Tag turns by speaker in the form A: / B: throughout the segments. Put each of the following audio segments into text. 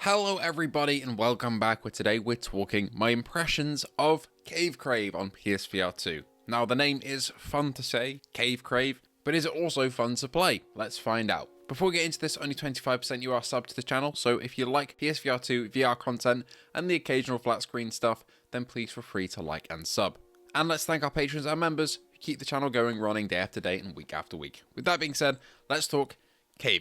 A: Hello everybody and welcome back, where today we're talking my impressions of Crave on PSVR2. Now the name is fun to say, Crave, but is it also fun to play? Let's find out. Before we get into this, only 25% you are subbed to the channel, so if you like PSVR2 VR content and the occasional flat screen stuff, then please feel free to like and sub. And let's thank our patrons and members who keep the channel running day after day and week after week. With that being said, let's talk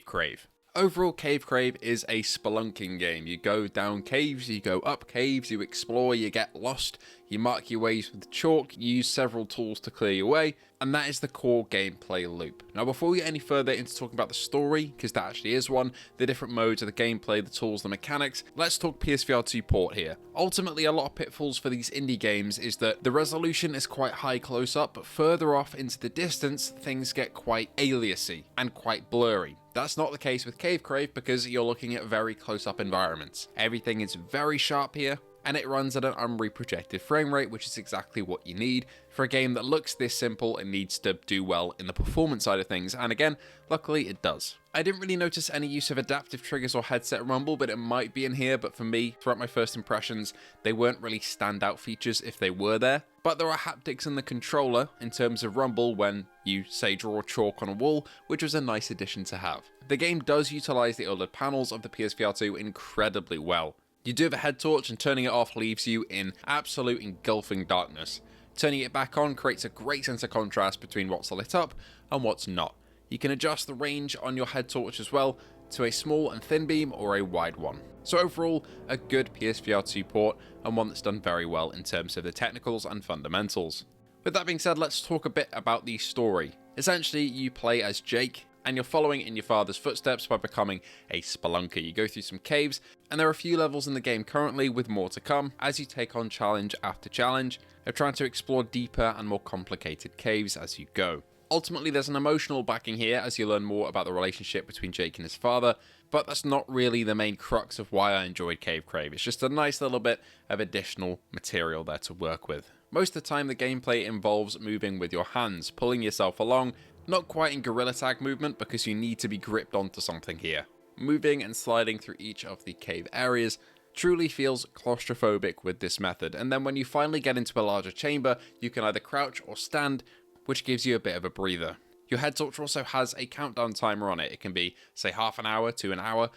A: Crave. Overall, Crave is a spelunking game. You go down caves, you go up caves, you explore, you get lost, you mark your ways with chalk, you use several tools to clear your way, and that is the core gameplay loop. Now before we get any further into talking about the story, because that actually is one, the different modes of the gameplay, the tools, the mechanics, let's talk PSVR2 port here. Ultimately, a lot of pitfalls for these indie games is that the resolution is quite high close up, but further off into the distance, things get quite aliasy and quite blurry. That's not the case with Crave because you're looking at very close-up environments. Everything is very sharp here, and it runs at an unreprojected frame rate, which is exactly what you need for a game that looks this simple and needs to do well in the performance side of things, and again, luckily it does. I didn't really notice any use of adaptive triggers or headset rumble, but it might be in here, but for me, throughout my first impressions, they weren't really standout features if they were there. But there are haptics in the controller in terms of rumble when you, say, draw chalk on a wall, which was a nice addition to have. The game does utilize the OLED panels of the PSVR2 incredibly well. You do have a Headtorch, and turning it off leaves you in absolute engulfing darkness. Turning it back on creates a great sense of contrast between what's lit up and what's not. You can adjust the range on your Headtorch as well to a small and thin beam or a wide one. So overall, a good PSVR2 port, and one that's done very well in terms of the technicals and fundamentals. With that being said, let's talk a bit about the story. Essentially, you play as Jake, and you're following in your father's footsteps by becoming a spelunker. You go through some caves, and there are a few levels in the game currently, with more to come, as you take on challenge after challenge of trying to explore deeper and more complicated caves as you go. Ultimately, there's an emotional backing here as you learn more about the relationship between Jake and his father, but that's not really the main crux of why I enjoyed Crave. It's just a nice little bit of additional material there to work with. Most of the time, the gameplay involves moving with your hands, pulling yourself along, not quite in gorilla tag movement because you need to be gripped onto something here. Moving and sliding through each of the cave areas truly feels claustrophobic with this method, and then when you finally get into a larger chamber, you can either crouch or stand, which gives you a bit of a breather. Your Headtorch also has a countdown timer on it. It can be, say, half an hour to an hour,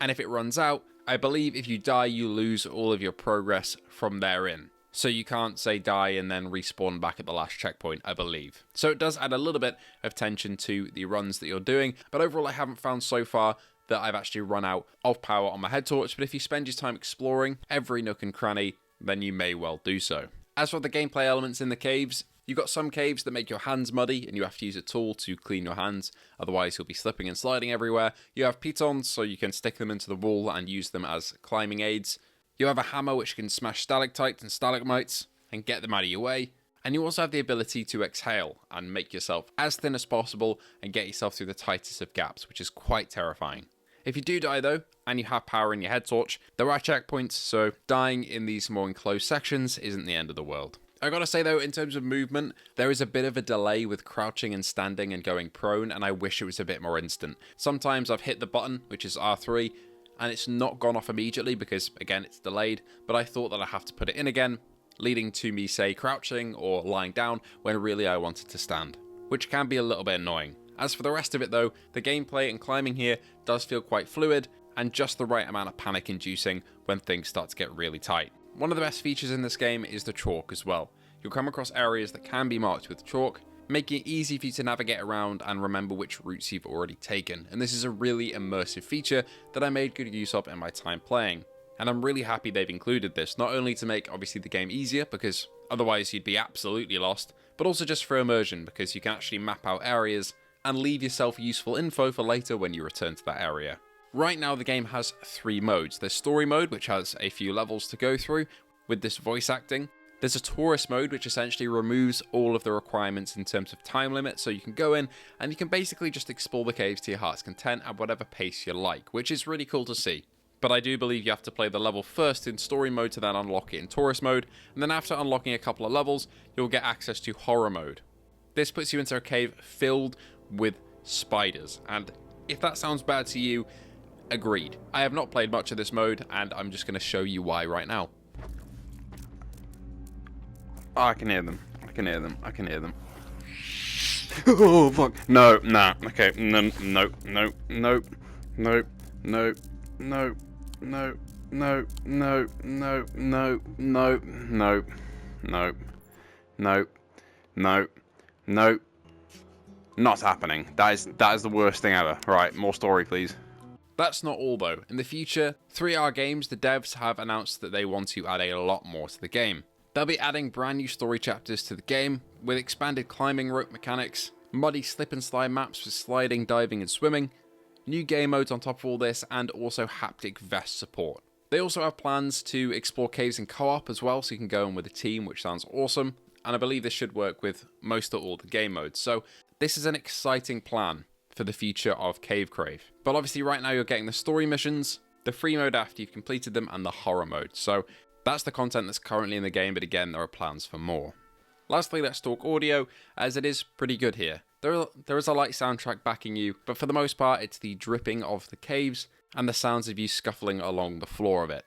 A: and if it runs out, I believe if you die, you lose all of your progress from therein. So you can't, say, die and then respawn back at the last checkpoint, I believe. So it does add a little bit of tension to the runs that you're doing, but overall I haven't found so far that I've actually run out of power on my Headtorch, but if you spend your time exploring every nook and cranny, then you may well do so. As for the gameplay elements in the caves, you've got some caves that make your hands muddy and you have to use a tool to clean your hands, otherwise you'll be slipping and sliding everywhere. You have pitons, so you can stick them into the wall and use them as climbing aids. You have a hammer which can smash stalactites and stalagmites and get them out of your way. And you also have the ability to exhale and make yourself as thin as possible and get yourself through the tightest of gaps, which is quite terrifying. If you do die though, and you have power in your Headtorch, there are checkpoints, so dying in these more enclosed sections isn't the end of the world. I gotta say though, in terms of movement, there is a bit of a delay with crouching and standing and going prone, and I wish it was a bit more instant. Sometimes I've hit the button, which is R3, and it's not gone off immediately because, again, it's delayed, but I thought that I have to put it in again, leading to me, say, crouching or lying down when really I wanted to stand, which can be a little bit annoying. As for the rest of it though, the gameplay and climbing here does feel quite fluid and just the right amount of panic inducing when things start to get really tight. One of the best features in this game is the chalk as well. You'll come across areas that can be marked with chalk, making it easy for you to navigate around and remember which routes you've already taken, and this is a really immersive feature that I made good use of in my time playing. And I'm really happy they've included this, not only to make obviously the game easier, because otherwise you'd be absolutely lost, but also just for immersion, because you can actually map out areas and leave yourself useful info for later when you return to that area. Right now the game has 3 modes. There's story mode, which has a few levels to go through with this voice acting. There's a tourist mode, which essentially removes all of the requirements in terms of time limit, so you can go in and you can basically just explore the caves to your heart's content at whatever pace you like, which is really cool to see. But I do believe you have to play the level first in story mode to then unlock it in tourist mode, and then after unlocking a couple of levels, you'll get access to horror mode. This puts you into a cave filled with spiders, and if that sounds bad to you, Agreed. I have not played much of this mode, and I'm just going to show you why right now.
B: Oh, I can hear them. I can hear them. I can hear them. Oh, fuck. No, nah. Okay. No, no, no, no, no, no, no, no, no, no, no, no, no, no, no, no, no, no. Not happening. That is the worst thing ever. Right, more story, please.
A: That's not all though. In the future, 3R Games, the devs, have announced that they want to add a lot more to the game. They'll be adding brand new story chapters to the game, with expanded climbing rope mechanics, muddy slip and slide maps for sliding, diving and swimming, new game modes on top of all this, and also haptic vest support. They also have plans to explore caves in co-op as well, so you can go in with a team, which sounds awesome, and I believe this should work with most or all the game modes. So this is an exciting plan for the future of Cave Crave. But obviously right now you're getting the story missions, the free mode after you've completed them, and the horror mode. So that's the content that's currently in the game, but again, there are plans for more. Lastly, let's talk audio, as it is pretty good here. There is a light soundtrack backing you, but for the most part, it's the dripping of the caves and the sounds of you scuffling along the floor of it.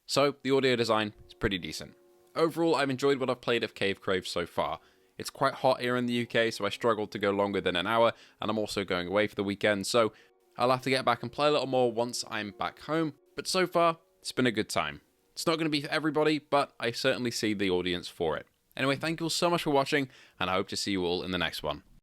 A: So, the audio design is pretty decent. Overall, I've enjoyed what I've played of Cave Crave so far. It's quite hot here in the UK, so I struggled to go longer than an hour, and I'm also going away for the weekend, so I'll have to get back and play a little more once I'm back home. But so far, it's been a good time. It's not going to be for everybody, but I certainly see the audience for it. Anyway, thank you all so much for watching, and I hope to see you all in the next one.